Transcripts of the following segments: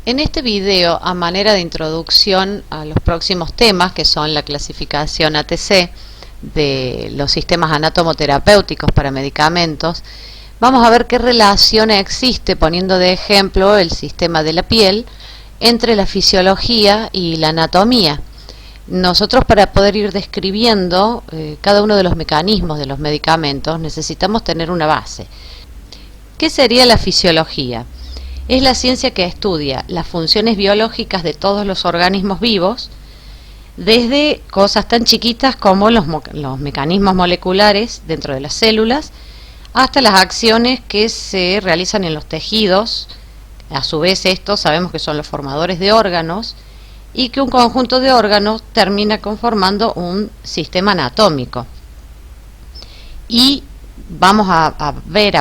En este video, a manera de introducción a los próximos temas, que son la clasificación ATC de los sistemas anatomoterapéuticos para medicamentos, vamos a ver qué relación existe, poniendo de ejemplo el sistema de la piel, entre la fisiología y la anatomía. Nosotros, para poder ir describiendo cada uno de los mecanismos de los medicamentos, necesitamos tener una base. ¿Qué sería la fisiología? Es la ciencia que estudia las funciones biológicas de todos los organismos vivos, desde cosas tan chiquitas como los mecanismos moleculares dentro de las células, hasta las acciones que se realizan en los tejidos. A su vez, estos sabemos que son los formadores de órganos, y que un conjunto de órganos termina conformando un sistema anatómico. Y vamos a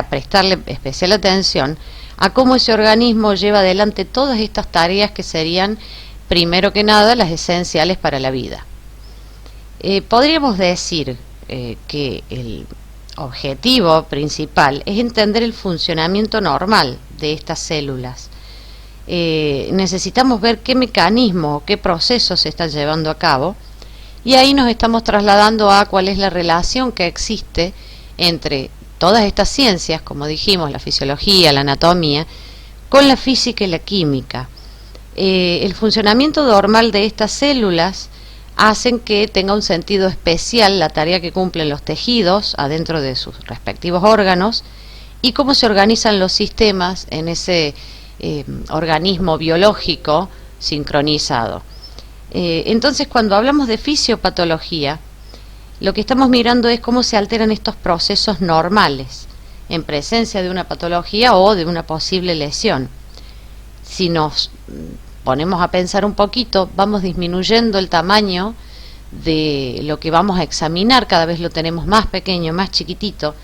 prestarle especial atención a cómo ese organismo lleva adelante todas estas tareas que serían, primero que nada, las esenciales para la vida. Podríamos decir que el objetivo principal es entender el funcionamiento normal de estas células. Necesitamos ver qué mecanismos o qué procesos se están llevando a cabo, y ahí nos estamos trasladando a cuál es la relación que existe entre todas estas ciencias, como dijimos, la fisiología, la anatomía, con la física y la química. El funcionamiento normal de estas células hacen que tenga un sentido especial la tarea que cumplen los tejidos adentro de sus respectivos órganos, y cómo se organizan los sistemas en ese organismo biológico sincronizado. Entonces, cuando hablamos de fisiopatología, lo que estamos mirando es cómo se alteran estos procesos normales en presencia de una patología o de una posible lesión. Si nos ponemos a pensar un poquito, vamos disminuyendo el tamaño de lo que vamos a examinar, cada vez lo tenemos más pequeño, más chiquitito.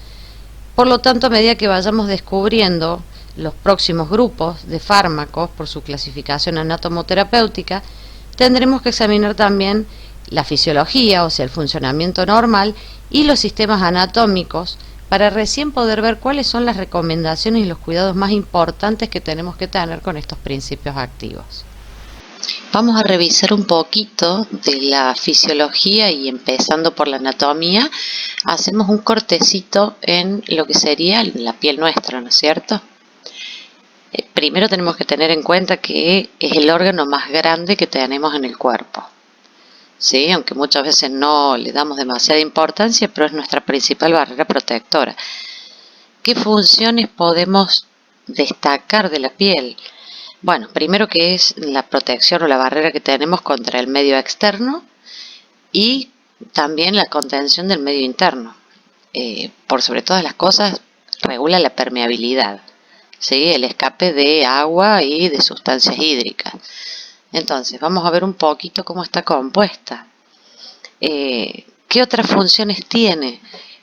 Por lo tanto, a medida que vayamos descubriendo los próximos grupos de fármacos por su clasificación anatomoterapéutica, tendremos que examinar también la fisiología, o sea, el funcionamiento normal, y los sistemas anatómicos, para recién poder ver cuáles son las recomendaciones y los cuidados más importantes que tenemos que tener con estos principios activos. Vamos a revisar un poquito de la fisiología, y empezando por la anatomía, hacemos un cortecito en lo que sería la piel nuestra, ¿no es cierto? Primero tenemos que tener en cuenta que es el órgano más grande que tenemos en el cuerpo. Sí, aunque muchas veces no le damos demasiada importancia, pero es nuestra principal barrera protectora. ¿Qué funciones podemos destacar de la piel? Bueno, primero que es la protección o la barrera que tenemos contra el medio externo, y también la contención del medio interno. Por sobre todas las cosas, regula la permeabilidad, ¿sí? El escape de agua y de sustancias hídricas. Entonces, vamos a ver un poquito cómo está compuesta. ¿Qué otras funciones tiene?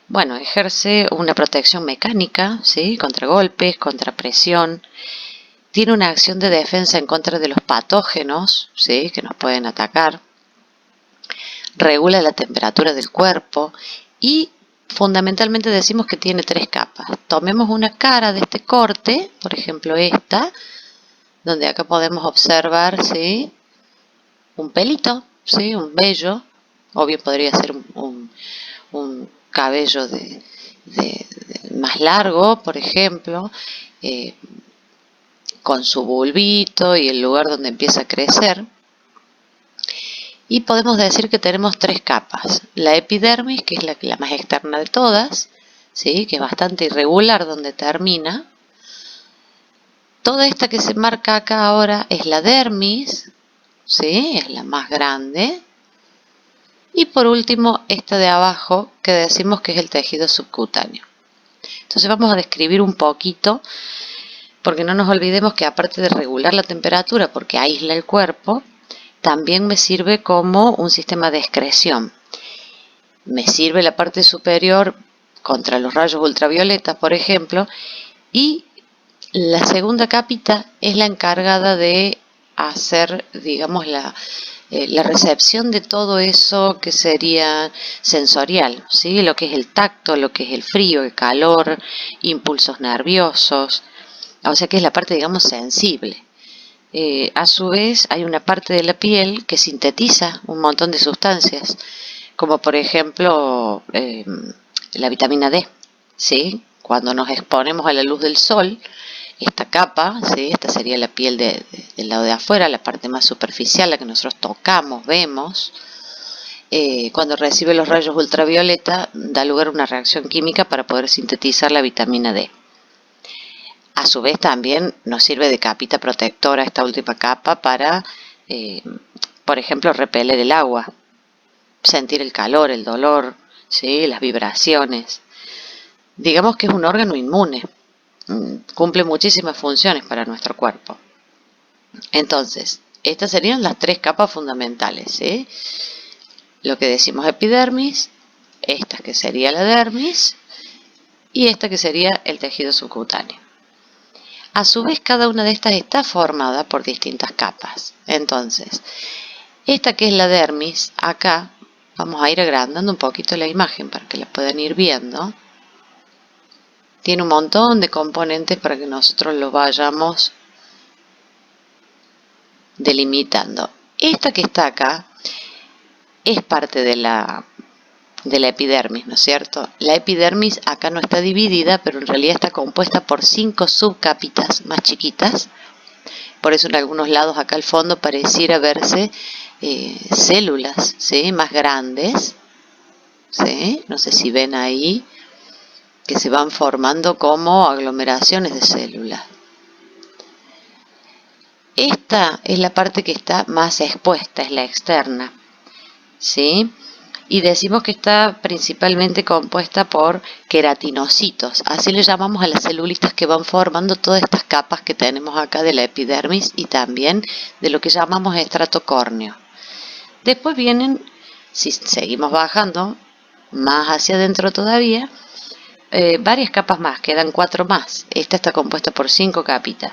Bueno, ejerce una protección mecánica, ¿sí? Contra golpes, contra presión. Tiene una acción de defensa en contra de los patógenos, ¿sí? Que nos pueden atacar. Regula la temperatura del cuerpo, y fundamentalmente decimos que tiene 3 capas. Tomemos una cara de este corte, por ejemplo esta, donde acá podemos observar, ¿sí? Un pelito, ¿sí? Un vello, o bien podría ser un cabello más largo, por ejemplo, con su bulbito y el lugar donde empieza a crecer. Y podemos decir que tenemos 3 capas. La epidermis, que es la más externa de todas, ¿sí? Que es bastante irregular donde termina. Toda esta que se marca acá ahora es la dermis, ¿sí? Es la más grande. Y por último, esta de abajo, que decimos que es el tejido subcutáneo. Entonces vamos a describir un poquito, porque no nos olvidemos que aparte de regular la temperatura, porque aísla el cuerpo, también me sirve como un sistema de excreción. Me sirve la parte superior contra los rayos ultravioletas, por ejemplo, y la segunda capita es la encargada de hacer, digamos, la recepción de todo eso que sería sensorial, ¿sí? Lo que es el tacto, lo que es el frío, el calor, impulsos nerviosos, o sea que es la parte, digamos, sensible. A su vez hay una parte de la piel que sintetiza un montón de sustancias, como por ejemplo la vitamina D, ¿sí? Cuando nos exponemos a la luz del sol, esta capa, ¿sí? Esta sería la piel del lado de afuera, la parte más superficial, la que nosotros tocamos, vemos. Cuando recibe los rayos ultravioleta, da lugar a una reacción química para poder sintetizar la vitamina D. A su vez también nos sirve de capita protectora esta última capa para, por ejemplo, repeler el agua, sentir el calor, el dolor, ¿sí? Las vibraciones. Digamos que es un órgano inmune, cumple muchísimas funciones para nuestro cuerpo. Entonces, estas serían las tres capas fundamentales, ¿sí? Lo que decimos epidermis, esta que sería la dermis y esta que sería el tejido subcutáneo. A su vez, cada una de estas está formada por distintas capas. Entonces, esta que es la dermis, acá vamos a ir agrandando un poquito la imagen para que la puedan ir viendo. Tiene un montón de componentes para que nosotros lo vayamos delimitando. Esta que está acá es parte de la epidermis, ¿no es cierto? La epidermis acá no está dividida, pero en realidad está compuesta por 5 subcapitas más chiquitas. Por eso en algunos lados acá al fondo pareciera verse células, ¿sí? Más grandes, ¿sí? No sé si ven ahí que se van formando como aglomeraciones de células. Esta es la parte que está más expuesta, es la externa, ¿sí? Y decimos que está principalmente compuesta por queratinocitos, así le llamamos a las celulitas que van formando todas estas capas que tenemos acá de la epidermis y también de lo que llamamos estrato córneo. Después vienen, si seguimos bajando, más hacia adentro todavía, varias capas más, quedan 4 más. Esta está compuesta por 5 capitas.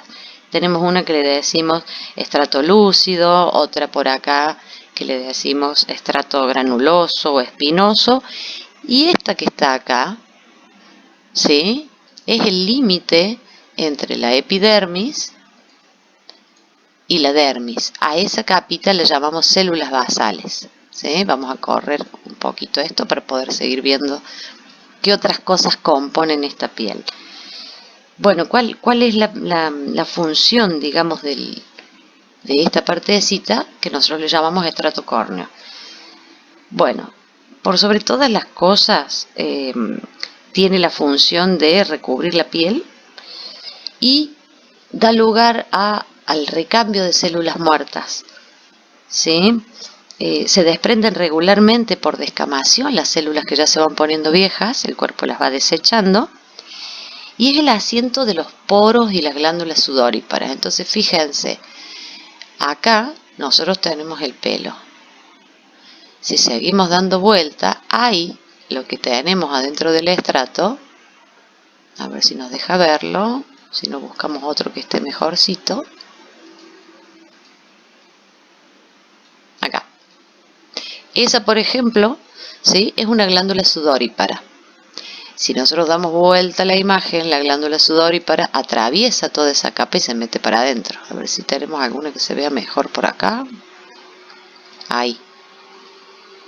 Tenemos una que le decimos estrato lúcido, otra por acá que le decimos estrato granuloso o espinoso, y esta que está acá, ¿sí? Es el límite entre la epidermis y la dermis. A esa capita le llamamos células basales, ¿sí? Vamos a correr un poquito esto para poder seguir viendo qué otras cosas componen esta piel. Bueno, ¿cuál es la función, digamos, de esta partecita que nosotros le llamamos estrato córneo? Bueno, por sobre todas las cosas, tiene la función de recubrir la piel y da lugar al recambio de células muertas, ¿sí? Se desprenden regularmente por descamación las células que ya se van poniendo viejas, el cuerpo las va desechando, y es el asiento de los poros y las glándulas sudoríparas. Entonces, fíjense, acá nosotros tenemos el pelo. Si seguimos dando vuelta, ahí lo que tenemos adentro del estrato, a ver si nos deja verlo, si no buscamos otro que esté mejorcito. Acá. Esa, por ejemplo, ¿sí? Es una glándula sudorípara. Si nosotros damos vuelta a la imagen, la glándula sudorípara atraviesa toda esa capa y se mete para adentro. A ver si tenemos alguna que se vea mejor por acá. Ahí.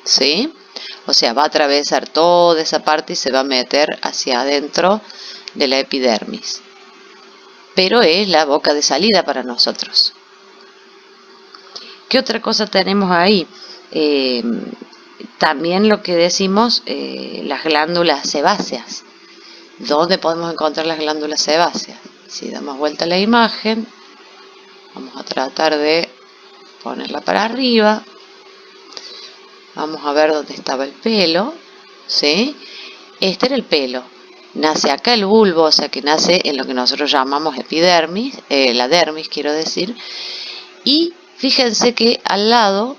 ¿Sí? O sea, va a atravesar toda esa parte y se va a meter hacia adentro de la epidermis. Pero es la boca de salida para nosotros. ¿Qué otra cosa tenemos ahí? También lo que decimos, las glándulas sebáceas. ¿Dónde podemos encontrar las glándulas sebáceas? Si damos vuelta a la imagen, vamos a tratar de ponerla para arriba. Vamos a ver dónde estaba el pelo, ¿sí? Este era el pelo. Nace acá el bulbo, o sea que nace en lo que nosotros llamamos epidermis, la dermis quiero decir. Y fíjense que al lado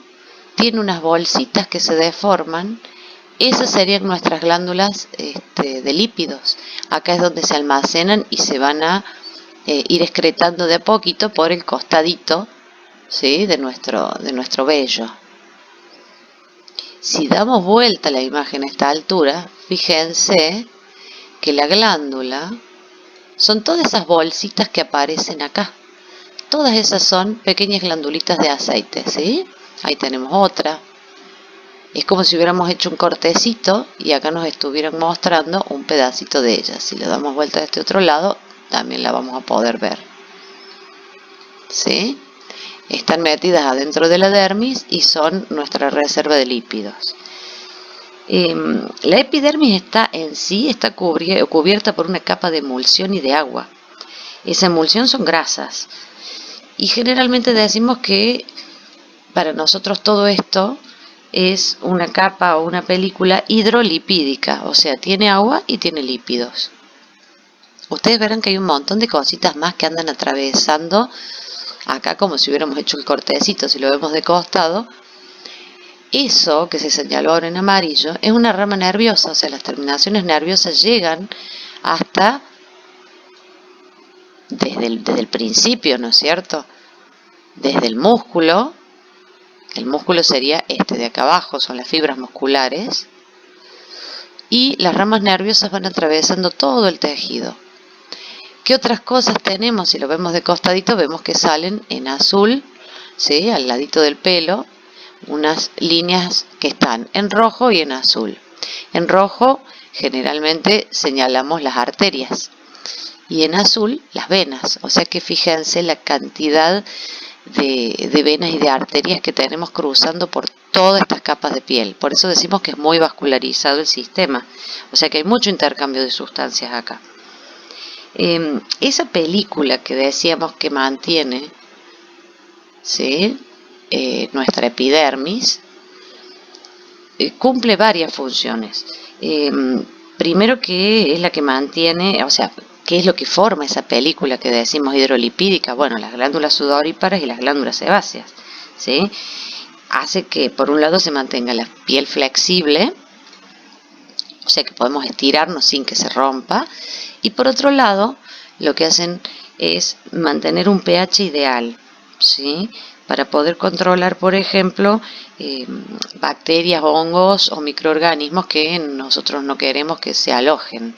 tiene unas bolsitas que se deforman. Esas serían nuestras glándulas de lípidos. Acá es donde se almacenan y se van a ir excretando de a poquito por el costadito, ¿sí? de nuestro vello. Si damos vuelta a la imagen a esta altura, fíjense que la glándula son todas esas bolsitas que aparecen acá. Todas esas son pequeñas glandulitas de aceite, ¿sí? Ahí tenemos otra. Es como si hubiéramos hecho un cortecito y acá nos estuvieran mostrando un pedacito de ella. Si le damos vuelta a este otro lado, también la vamos a poder ver, ¿sí? Están metidas adentro de la dermis y son nuestra reserva de lípidos. La epidermis está cubierta por una capa de emulsión y de agua. Esa emulsión son grasas. Y generalmente decimos que para nosotros todo esto es una capa o una película hidrolipídica, o sea, tiene agua y tiene lípidos. Ustedes verán que hay un montón de cositas más que andan atravesando acá, como si hubiéramos hecho el cortecito, si lo vemos de costado. Eso que se señaló ahora en amarillo es una rama nerviosa, o sea, las terminaciones nerviosas llegan hasta desde el principio, ¿no es cierto? Desde el músculo sería este de acá abajo, son las fibras musculares, y las ramas nerviosas van atravesando todo el tejido. ¿Qué otras cosas tenemos? Si lo vemos de costadito, vemos que salen en azul, ¿sí? Al ladito del pelo, unas líneas que están en rojo y en azul. En rojo generalmente señalamos las arterias y en azul las venas, o sea que fíjense la cantidad de venas y de arterias que tenemos cruzando por todas estas capas de piel. Por eso decimos que es muy vascularizado el sistema, o sea que hay mucho intercambio de sustancias acá. Esa película que decíamos que mantiene, ¿sí? Nuestra epidermis, cumple varias funciones. Primero, que es la que mantiene, o sea, ¿qué es lo que forma esa película que decimos hidrolipídica? Bueno, las glándulas sudoríparas y las glándulas sebáceas, ¿sí? Hace que, por un lado, se mantenga la piel flexible, o sea que podemos estirarnos sin que se rompa, y por otro lado, lo que hacen es mantener un pH ideal, ¿sí? Para poder controlar, por ejemplo, bacterias, hongos o microorganismos que nosotros no queremos que se alojen,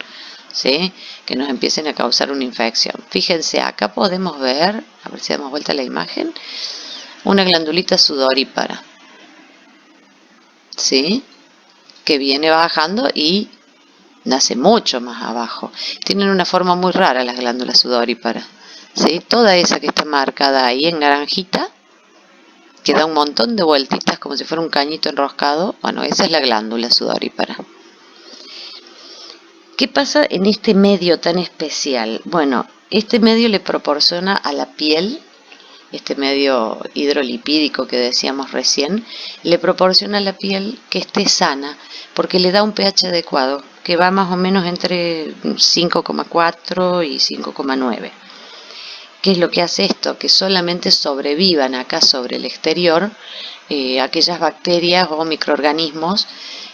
¿sí? Que nos empiecen a causar una infección. Fíjense, acá podemos ver, a ver si damos vuelta a la imagen, una glandulita sudorípara, ¿sí? Que viene bajando y nace mucho más abajo. Tienen una forma muy rara las glándulas sudoríparas, ¿sí? Toda esa que está marcada ahí en naranjita, que da un montón de vueltitas como si fuera un cañito enroscado, bueno, esa es la glándula sudorípara. ¿Qué pasa en este medio tan especial? Bueno, este medio le proporciona a la piel, este medio hidrolipídico que decíamos recién, le proporciona a la piel que esté sana, porque le da un pH adecuado, que va más o menos entre 5,4 y 5,9. ¿Qué es lo que hace esto? Que solamente sobrevivan acá sobre el exterior aquellas bacterias o microorganismos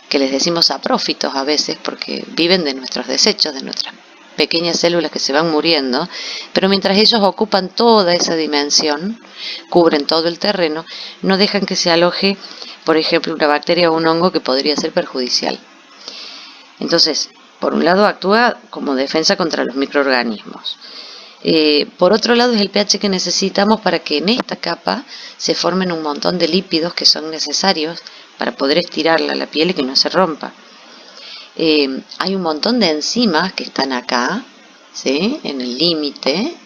que les decimos saprófitos a veces, porque viven de nuestros desechos, de nuestras pequeñas células que se van muriendo, pero mientras ellos ocupan toda esa dimensión, cubren todo el terreno, no dejan que se aloje, por ejemplo, una bacteria o un hongo que podría ser perjudicial. Entonces, por un lado actúa como defensa contra los microorganismos. Por otro lado es el pH que necesitamos para que en esta capa se formen un montón de lípidos que son necesarios para poder estirarla la piel y que no se rompa. Hay un montón de enzimas que están acá, ¿sí? En el límite,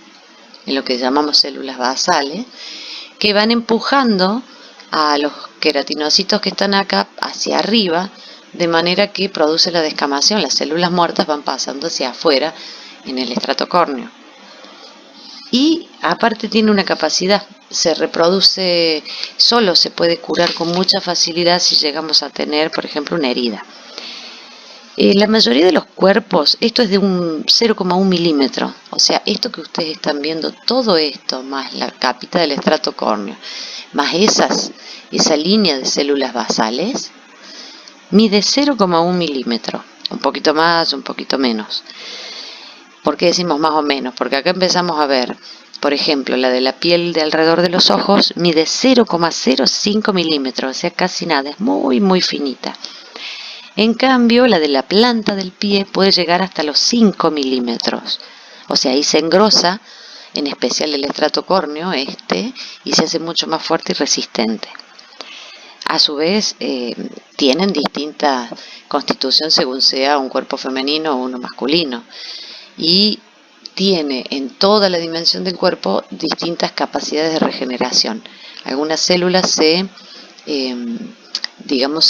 en lo que llamamos células basales, que van empujando a los queratinocitos que están acá hacia arriba, de manera que produce la descamación. Las células muertas van pasando hacia afuera en el estrato córneo. Y aparte tiene una capacidad, se reproduce solo, se puede curar con mucha facilidad si llegamos a tener, por ejemplo, una herida. La mayoría de los cuerpos, esto es de un 0,1 milímetro, o sea, esto que ustedes están viendo, todo esto, más la capita del estrato córneo, más esa línea de células basales, mide 0,1 milímetro, un poquito más, un poquito menos. ¿Por qué decimos más o menos? Porque acá empezamos a ver, por ejemplo, la de la piel de alrededor de los ojos mide 0,05 milímetros, o sea, casi nada, es muy, muy finita. En cambio, la de la planta del pie puede llegar hasta los 5 milímetros, o sea, ahí se engrosa en especial el estrato córneo, y se hace mucho más fuerte y resistente. A su vez, tienen distinta constitución según sea un cuerpo femenino o uno masculino, y tiene en toda la dimensión del cuerpo distintas capacidades de regeneración. Algunas células se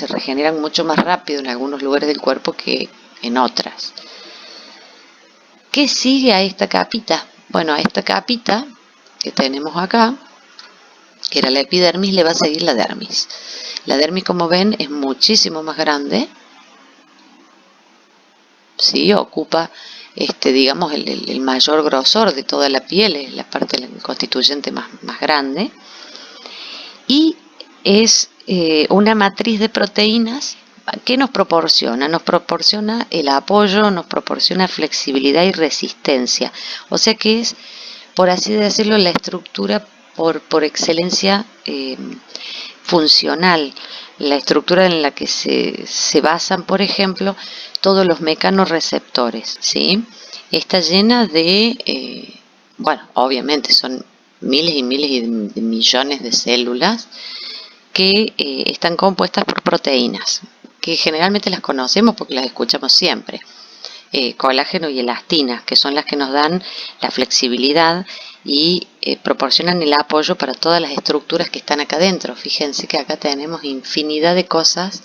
regeneran mucho más rápido en algunos lugares del cuerpo que en otras. ¿Qué sigue a esta capita? Bueno, a esta capita que tenemos acá, que era la epidermis, le va a seguir la dermis. La dermis, como ven, es muchísimo más grande, ¿sí? Ocupa el mayor grosor de toda la piel, es la parte constituyente más grande, y es una matriz de proteínas que nos proporciona el apoyo, nos proporciona flexibilidad y resistencia, o sea que es, por así decirlo, la estructura por excelencia funcional, la estructura en la que se basan, por ejemplo, todos los mecanorreceptores, ¿sí? Está llena de, obviamente son miles y miles de millones de células que están compuestas por proteínas, que generalmente las conocemos porque las escuchamos siempre. Colágeno y elastina, que son las que nos dan la flexibilidad y proporcionan el apoyo para todas las estructuras que están acá adentro. Fíjense que acá tenemos infinidad de cosas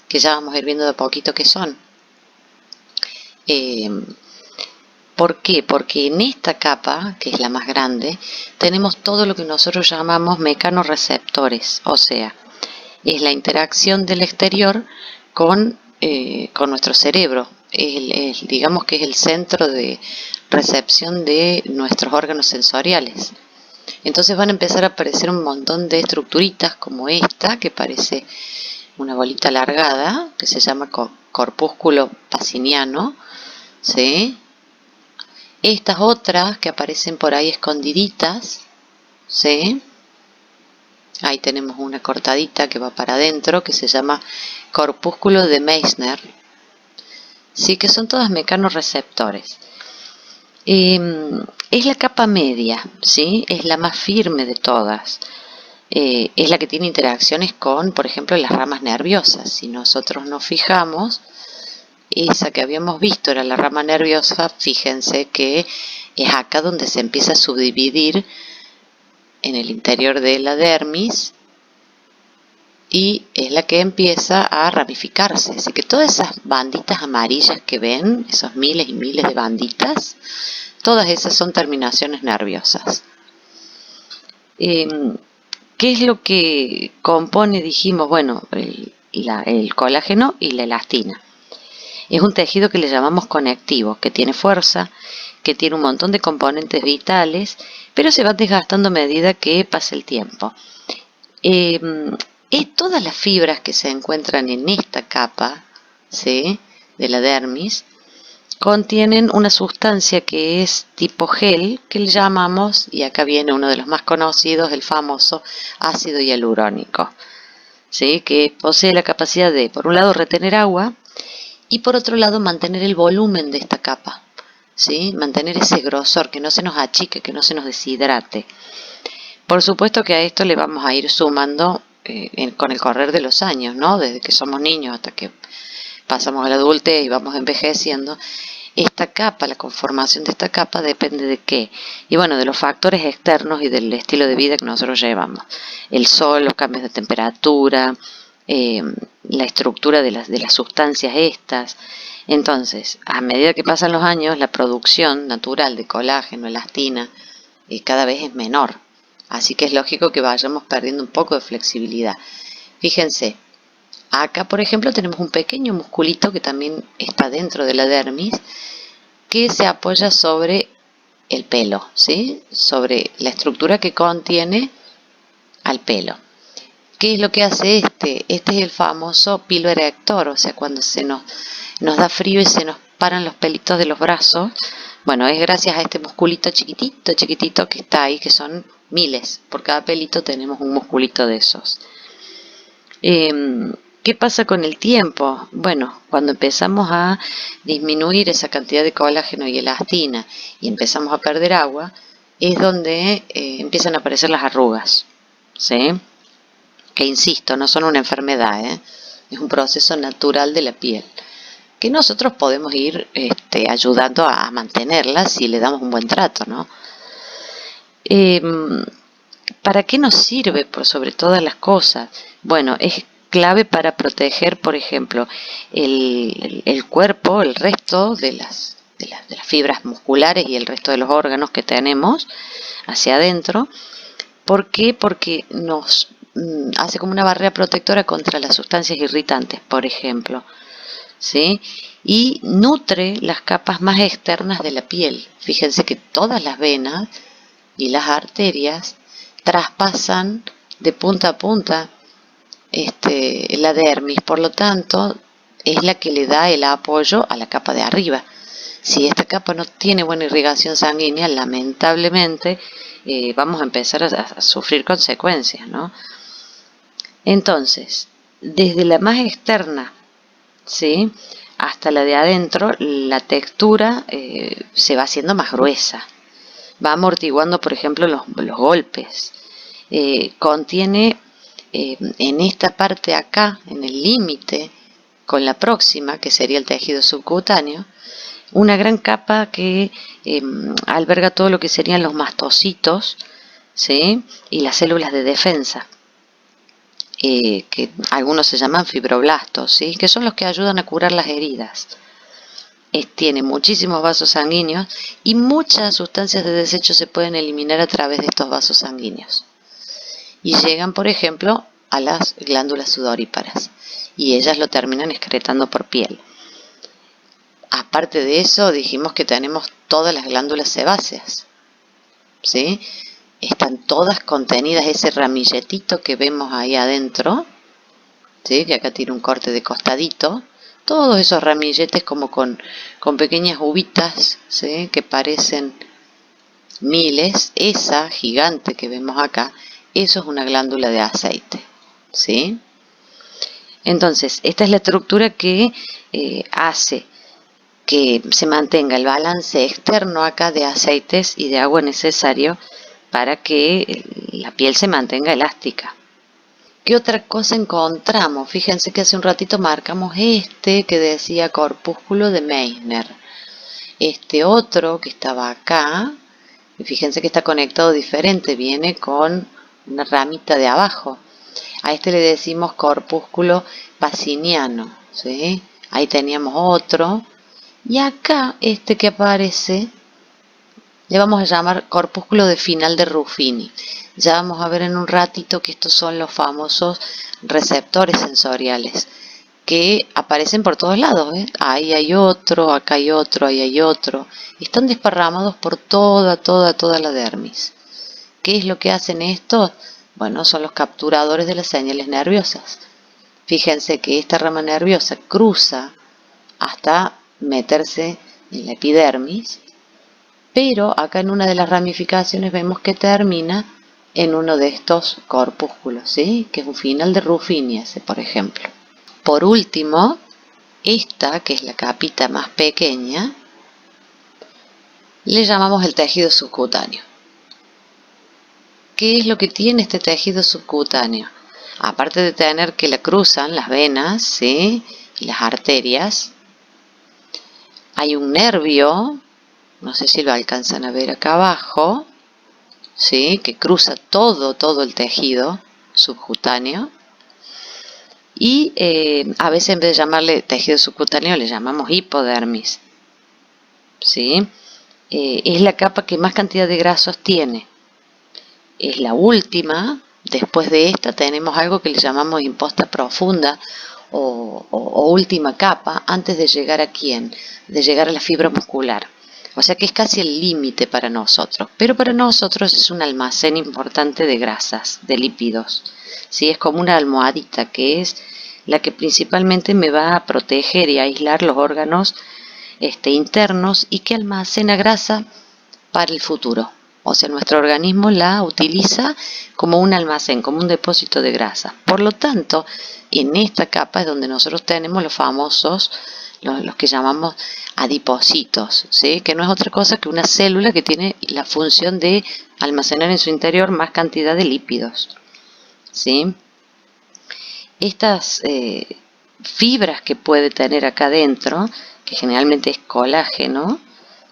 que ya vamos a ir viendo de a poquito qué son. ¿Por qué? Porque en esta capa, que es la más grande, tenemos todo lo que nosotros llamamos mecanorreceptores, o sea, es la interacción del exterior con nuestro cerebro. Digamos que es el centro de recepción de nuestros órganos sensoriales. Entonces van a empezar a aparecer un montón de estructuritas como esta, que parece una bolita alargada, que se llama corpúsculo paciniano, ¿sí? Estas otras que aparecen por ahí escondiditas, ¿sí? Ahí tenemos una cortadita que va para adentro, que se llama corpúsculo de Meissner, sí, que son todas mecanorreceptores. Es la capa media, ¿sí? Es la más firme de todas. Es la que tiene interacciones con, por ejemplo, las ramas nerviosas. Si nosotros nos fijamos, esa que habíamos visto era la rama nerviosa. Fíjense que es acá donde se empieza a subdividir en el interior de la dermis, y es la que empieza a ramificarse. Así que todas esas banditas amarillas que ven, esos miles y miles de banditas, todas esas son terminaciones nerviosas. ¿Qué es lo que compone? Dijimos, bueno, el colágeno y la elastina. Es un tejido que le llamamos conectivo, que tiene fuerza, que tiene un montón de componentes vitales, pero se va desgastando a medida que pasa el tiempo. Todas las fibras que se encuentran en esta capa, ¿sí?, de la dermis, contienen una sustancia que es tipo gel, que le llamamos, y acá viene uno de los más conocidos, el famoso ácido hialurónico, ¿sí?, que posee la capacidad de, por un lado, retener agua, y por otro lado, mantener el volumen de esta capa, ¿sí?, mantener ese grosor, que no se nos achique, que no se nos deshidrate. Por supuesto que a esto le vamos a ir sumando con el correr de los años, ¿no? Desde que somos niños hasta que pasamos a la adultez y vamos envejeciendo. Esta capa, la conformación de esta capa depende de qué, y bueno, de los factores externos y del estilo de vida que nosotros llevamos. El sol, los cambios de temperatura, la estructura de las sustancias estas. Entonces, a medida que pasan los años, la producción natural de colágeno, elastina, cada vez es menor. Así que es lógico que vayamos perdiendo un poco de flexibilidad. Fíjense, acá por ejemplo tenemos un pequeño musculito que también está dentro de la dermis, que se apoya sobre el pelo, ¿sí?, sobre la estructura que contiene al pelo. ¿Qué es lo que hace este? Este es el famoso pilo erector, o sea, cuando nos da frío y se nos paran los pelitos de los brazos. Bueno, es gracias a este musculito chiquitito que está ahí, que son miles. Por cada pelito tenemos un musculito de esos. ¿Qué pasa con el tiempo? Bueno, cuando empezamos a disminuir esa cantidad de colágeno y elastina y empezamos a perder agua, es donde empiezan a aparecer las arrugas, ¿sí? Que insisto, no son una enfermedad, es un proceso natural de la piel, que nosotros podemos ir ayudando a mantenerlas si le damos un buen trato, ¿no? ¿Para qué nos sirve por sobre todas las cosas? Bueno, es clave para proteger, por ejemplo, el cuerpo, el resto de las fibras musculares y el resto de los órganos que tenemos hacia adentro. ¿Por qué? Porque nos hace como una barrera protectora contra las sustancias irritantes, por ejemplo, ¿sí? Y nutre las capas más externas de la piel. Fíjense que todas las venas y las arterias traspasan de punta a punta la dermis, por lo tanto es la que le da el apoyo a la capa de arriba. Si esta capa no tiene buena irrigación sanguínea, lamentablemente vamos a empezar a sufrir consecuencias, ¿no? Entonces, desde la más externa, ¿sí?, hasta la de adentro, la textura se va haciendo más gruesa, va amortiguando, por ejemplo, los golpes. Contiene en esta parte acá, en el límite con la próxima, que sería el tejido subcutáneo, una gran capa que alberga todo lo que serían los mastocitos, ¿sí?, y las células de defensa, que algunos se llaman fibroblastos, ¿sí?, que son los que ayudan a curar las heridas. Tiene muchísimos vasos sanguíneos y muchas sustancias de desecho se pueden eliminar a través de estos vasos sanguíneos. Y llegan, por ejemplo, a las glándulas sudoríparas y ellas lo terminan excretando por piel. Aparte de eso, dijimos que tenemos todas las glándulas sebáceas, ¿sí? Están todas contenidas, ese ramilletito que vemos ahí adentro, ¿sí?, que acá tiene un corte de costadito, todos esos ramilletes como con pequeñas uvitas, ¿sí?, que parecen miles. Esa gigante que vemos acá, eso es una glándula de aceite, ¿sí? Entonces, esta es la estructura que hace que se mantenga el balance externo acá de aceites y de agua necesario para que la piel se mantenga elástica. ¿Qué otra cosa encontramos? Fíjense que hace un ratito marcamos que decía corpúsculo de Meissner. Este otro que estaba acá, y fíjense que está conectado diferente, viene con una ramita de abajo. A este le decimos corpúsculo paciniano, ¿sí? Ahí teníamos otro. Y acá, este que aparece, le vamos a llamar corpúsculo de final de Ruffini. Ya vamos a ver en un ratito que estos son los famosos receptores sensoriales que aparecen por todos lados, ¿eh? Ahí hay otro, acá hay otro, ahí hay otro. Están desparramados por toda la dermis. ¿Qué es lo que hacen estos? Bueno, son los capturadores de las señales nerviosas. Fíjense que esta rama nerviosa cruza hasta meterse en la epidermis, pero acá en una de las ramificaciones vemos que termina en uno de estos corpúsculos, ¿sí?, que es un final de Ruffini ese, por ejemplo. Por último, esta, que es la capita más pequeña, le llamamos el tejido subcutáneo. ¿Qué es lo que tiene este tejido subcutáneo? Aparte de tener que la cruzan las venas, ¿sí?, y las arterias, hay un nervio, no sé si lo alcanzan a ver acá abajo, ¿sí?, que cruza todo el tejido subcutáneo. Y a veces en vez de llamarle tejido subcutáneo le llamamos hipodermis, ¿sí? Es la capa que más cantidad de grasos tiene. Es la última. Después de esta tenemos algo que le llamamos imposta profunda o última capa, antes de llegar a ¿quién? De llegar a la fibra muscular. O sea que es casi el límite para nosotros, pero para nosotros es un almacén importante de grasas, de lípidos, ¿sí? Es como una almohadita que es la que principalmente me va a proteger y a aislar los órganos internos y que almacena grasa para el futuro. O sea, nuestro organismo la utiliza como un almacén, como un depósito de grasa. Por lo tanto, en esta capa es donde nosotros tenemos los famosos, los que llamamos adipocitos, ¿sí? Que no es otra cosa que una célula que tiene la función de almacenar en su interior más cantidad de lípidos, ¿sí? Estas fibras que puede tener acá adentro, que generalmente es colágeno,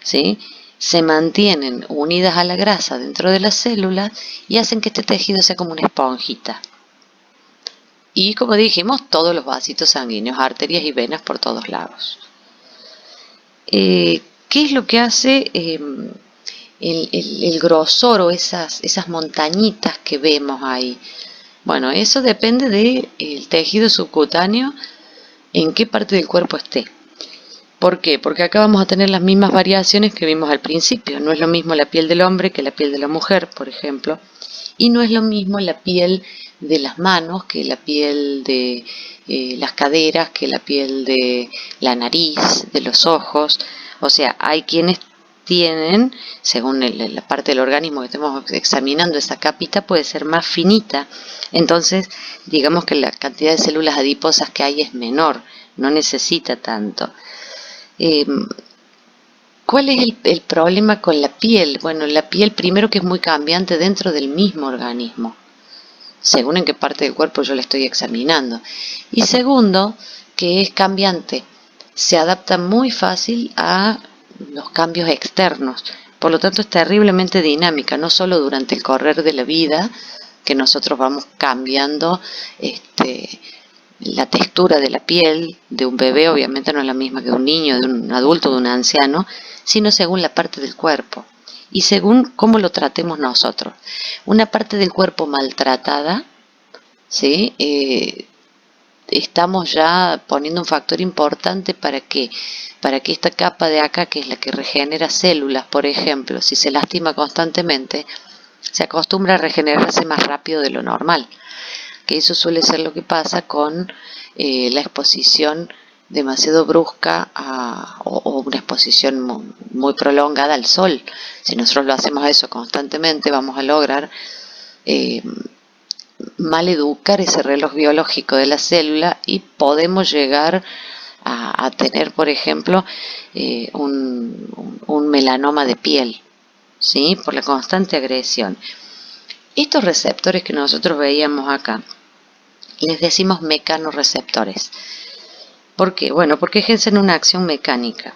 ¿sí? Se mantienen unidas a la grasa dentro de la célula y hacen que este tejido sea como una esponjita. Y como dijimos, todos los vasitos sanguíneos, arterias y venas por todos lados. ¿Qué es lo que hace el grosor o esas montañitas que vemos ahí? Bueno, eso depende del tejido subcutáneo, en qué parte del cuerpo esté. ¿Por qué? Porque acá vamos a tener las mismas variaciones que vimos al principio. No es lo mismo la piel del hombre que la piel de la mujer, por ejemplo. Y no es lo mismo la piel de las manos que la piel de las caderas, que la piel de la nariz, de los ojos. O sea, hay quienes tienen, según la parte del organismo que estemos examinando, esa capita puede ser más finita. Entonces, digamos que la cantidad de células adiposas que hay es menor, no necesita tanto. ¿Cuál es el problema con la piel? Bueno, la piel primero que es muy cambiante dentro del mismo organismo, según en qué parte del cuerpo yo la estoy examinando. Y segundo, que es cambiante, se adapta muy fácil a los cambios externos. Por lo tanto, es terriblemente dinámica, no solo durante el correr de la vida, que nosotros vamos cambiando la textura de la piel de un bebé, obviamente no es la misma que de un niño, de un adulto, de un anciano, sino según la parte del cuerpo y según cómo lo tratemos nosotros. Una parte del cuerpo maltratada, ¿sí? Estamos ya poniendo un factor importante para que esta capa de acá, que es la que regenera células, por ejemplo, si se lastima constantemente, se acostumbra a regenerarse más rápido de lo normal, que eso suele ser lo que pasa con la exposición demasiado brusca o una exposición muy prolongada al sol. Si nosotros lo hacemos eso constantemente, vamos a lograr maleducar ese reloj biológico de la célula y podemos llegar a tener, por ejemplo, un melanoma de piel, ¿sí? Por la constante agresión. Estos receptores que nosotros veíamos acá, les decimos mecanorreceptores. ¿Por qué? Bueno, porque ejercen una acción mecánica.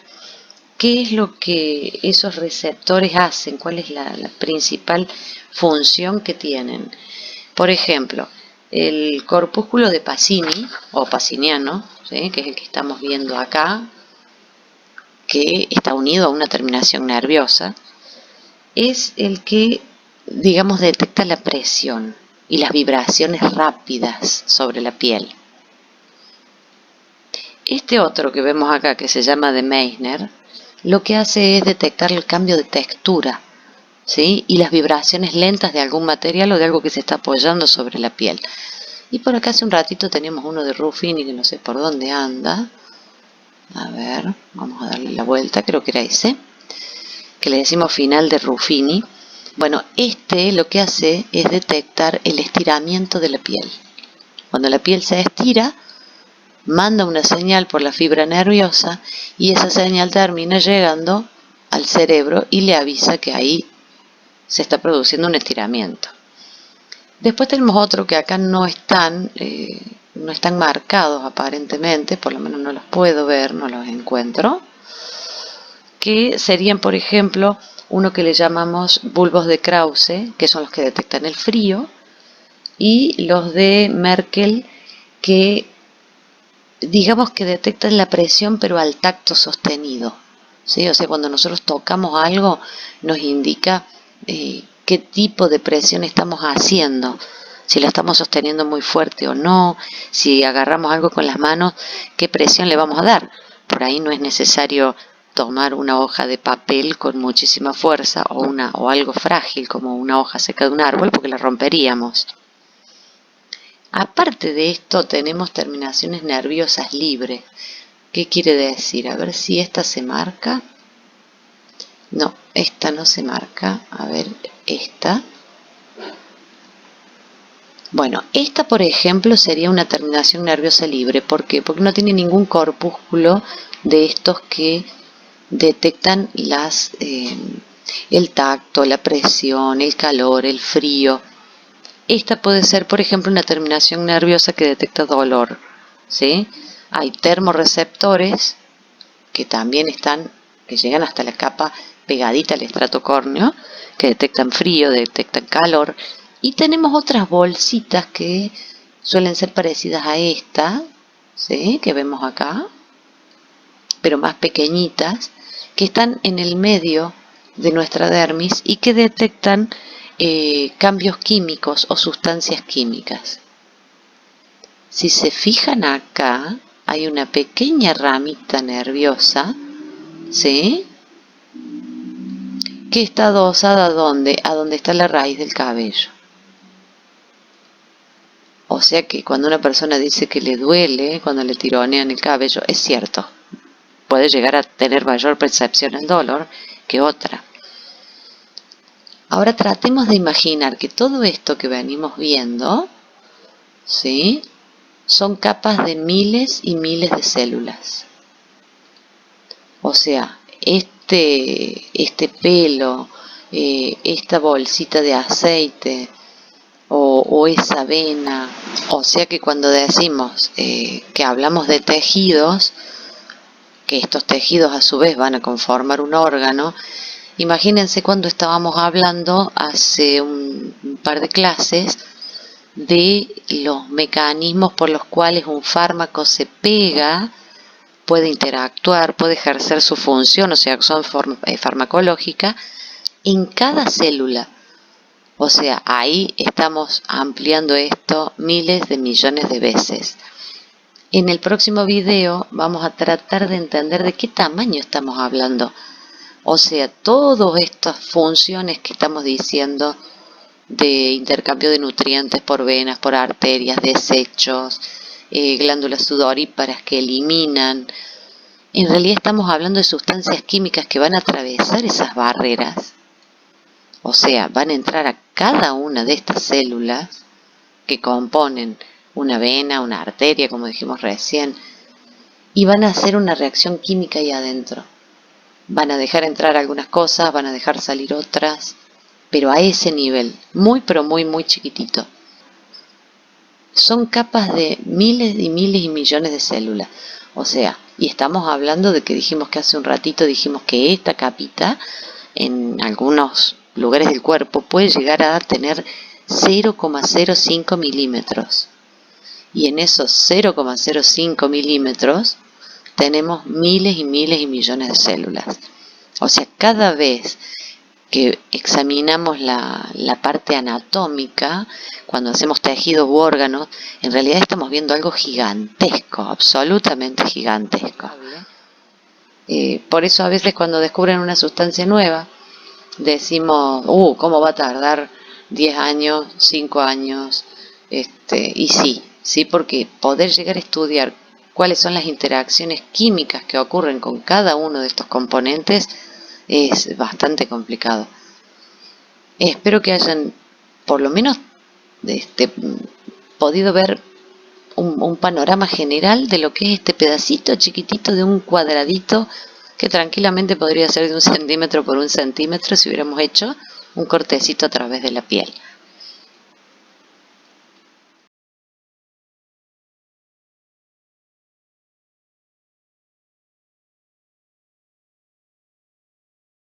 ¿Qué es lo que esos receptores hacen? ¿Cuál es la principal función que tienen? Por ejemplo, el corpúsculo de Pacini, o paciniano, ¿sí? Que es el que estamos viendo acá, que está unido a una terminación nerviosa, es el que, digamos, detecta la presión y las vibraciones rápidas sobre la piel. Este otro que vemos acá, que se llama de Meissner, lo que hace es detectar el cambio de textura, ¿sí? Y las vibraciones lentas de algún material o de algo que se está apoyando sobre la piel. Y por acá hace un ratito teníamos uno de Ruffini que no sé por dónde anda. A ver, vamos a darle la vuelta, creo que era ese, que le decimos final de Ruffini. Bueno, lo que hace es detectar el estiramiento de la piel. Cuando la piel se estira, manda una señal por la fibra nerviosa y esa señal termina llegando al cerebro y le avisa que ahí se está produciendo un estiramiento. Después tenemos otro que acá no están marcados aparentemente, por lo menos no los puedo ver, no los encuentro, que serían, por ejemplo, uno que le llamamos bulbos de Krause, que son los que detectan el frío, y los de Merkel, que digamos que detectan la presión pero al tacto sostenido, ¿sí? O sea, cuando nosotros tocamos algo nos indica qué tipo de presión estamos haciendo, si la estamos sosteniendo muy fuerte o no, si agarramos algo con las manos, qué presión le vamos a dar. Por ahí no es necesario tomar una hoja de papel con muchísima fuerza o algo frágil como una hoja seca de un árbol porque la romperíamos. Aparte de esto tenemos terminaciones nerviosas libres. ¿Qué quiere decir? A ver si esta se marca. No, esta no se marca. A ver, esta. Bueno, esta por ejemplo sería una terminación nerviosa libre. ¿Por qué? Porque no tiene ningún corpúsculo de estos que detectan el tacto, la presión, el calor, el frío. Esta puede ser, por ejemplo, una terminación nerviosa que detecta dolor, ¿sí? Hay termorreceptores que también que llegan hasta la capa pegadita al estrato córneo, que detectan frío, detectan calor. Y tenemos otras bolsitas que suelen ser parecidas a esta, ¿sí? Que vemos acá, pero más pequeñitas, que están en el medio de nuestra dermis y que detectan cambios químicos o sustancias químicas. Si se fijan acá, hay una pequeña ramita nerviosa, ¿sí? Que está adosada a donde está la raíz del cabello. O sea que cuando una persona dice que le duele cuando le tironean el cabello, es cierto. Puede llegar a tener mayor percepción del dolor que otra. Ahora tratemos de imaginar que todo esto que venimos viendo, ¿sí? Son capas de miles y miles de células. O sea, este pelo, esta bolsita de aceite o esa vena, o sea que cuando decimos que hablamos de tejidos, que estos tejidos a su vez van a conformar un órgano, imagínense cuando estábamos hablando hace un par de clases de los mecanismos por los cuales un fármaco se pega, puede interactuar, puede ejercer su función, o sea, acción farmacológica, en cada célula. O sea, ahí estamos ampliando esto miles de millones de veces. En el próximo video vamos a tratar de entender de qué tamaño estamos hablando. O sea, todas estas funciones que estamos diciendo de intercambio de nutrientes por venas, por arterias, desechos, glándulas sudoríparas que eliminan. En realidad estamos hablando de sustancias químicas que van a atravesar esas barreras. O sea, van a entrar a cada una de estas células que componen una vena, una arteria, como dijimos recién, y van a hacer una reacción química ahí adentro. Van a dejar entrar algunas cosas, van a dejar salir otras, pero a ese nivel, muy pero muy muy chiquitito. Son capas de miles y miles y millones de células. O sea, y estamos hablando de que dijimos que hace un ratito, dijimos que esta capita en algunos lugares del cuerpo puede llegar a tener 0,05 milímetros. Y en esos 0,05 milímetros tenemos miles y miles y millones de células. O sea, cada vez que examinamos la parte anatómica, cuando hacemos tejidos u órganos, en realidad estamos viendo algo gigantesco, absolutamente gigantesco. Por eso a veces cuando descubren una sustancia nueva, decimos, ¿cómo va a tardar 10 años, 5 años? Y sí, porque poder llegar a estudiar cuáles son las interacciones químicas que ocurren con cada uno de estos componentes es bastante complicado. Espero que hayan por lo menos podido ver un panorama general de lo que es este pedacito chiquitito de un cuadradito que tranquilamente podría ser de 1 centímetro por 1 centímetro si hubiéramos hecho un cortecito a través de la piel.